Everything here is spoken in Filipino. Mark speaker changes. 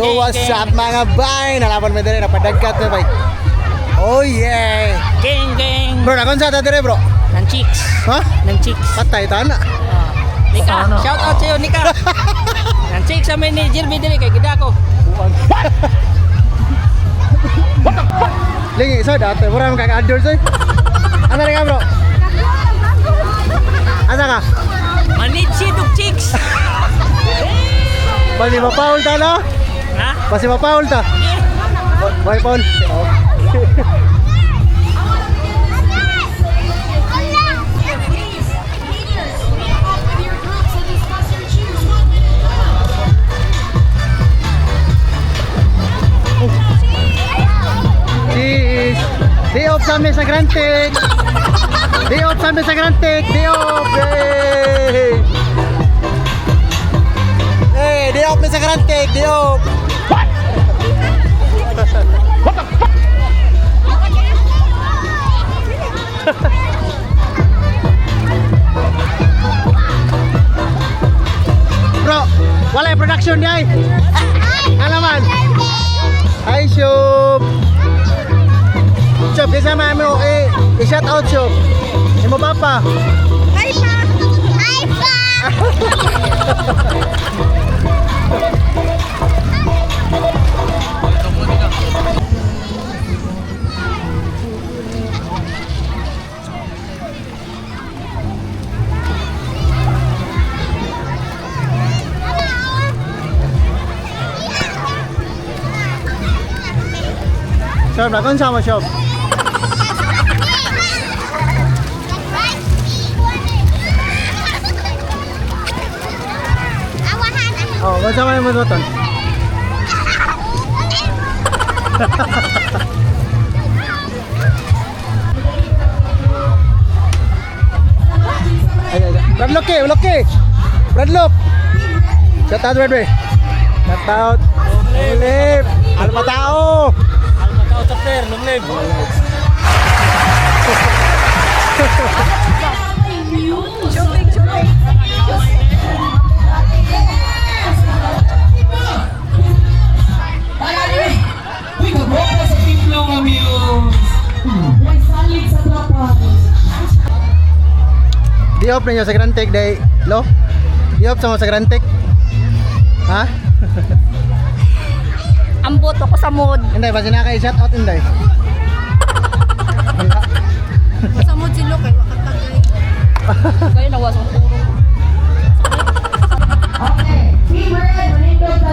Speaker 1: Yo, what's up mga bay? Nalaman mo din, napadagkat na bay. Oh yeah!
Speaker 2: Gang, gang.
Speaker 1: Bro, nakon sa tatire bro?
Speaker 2: Ng chicks.
Speaker 1: Ha?
Speaker 2: Ng chicks.
Speaker 1: Patay tana.
Speaker 2: Nika, shout out sa'yo, Nika. Ng chicks sa ni Jirby dili kay gida ko.
Speaker 1: Lingi, so dati, mura mga kaka-adults eh. Ano rin ka bro? Asa ka?
Speaker 2: Manitsi dug chicks.
Speaker 1: Pasi mapaul ta no?
Speaker 2: Ha?
Speaker 1: Pasi mapaul ta? Bye Paul. Cheese! Day off sa amin sa Grantic! Day off sa amin sa Grantic! Day off! Hey! Hey! Day off sa Grantic! Day off! What? What the fuck? Bro, wala yung production niya eh! Alaman! Hi Shop! Shop, kasama mo i-shout out Shop. Imo papa.
Speaker 3: Hi pa! Hi pa!
Speaker 1: Shop, nakon sama Shop. Oh, kung sama yung masoton. Bradlock eh, Bradlock eh. Bradlock. Shout out, Bradlock. Shout out. Longlib. Almatao.
Speaker 2: Almatao chapter, Longlib.
Speaker 3: Shopping, shopping.
Speaker 1: Di off ninyo sa Grantic day, lo? Di off sa Grantic. Ha?
Speaker 3: Ambot ako sa mood.
Speaker 1: Hindi, basta naka-shout out hindi.
Speaker 3: Sa mood si Luke, wakatagay. Kaya nawas ang puro.
Speaker 4: Okay, keyword, manindog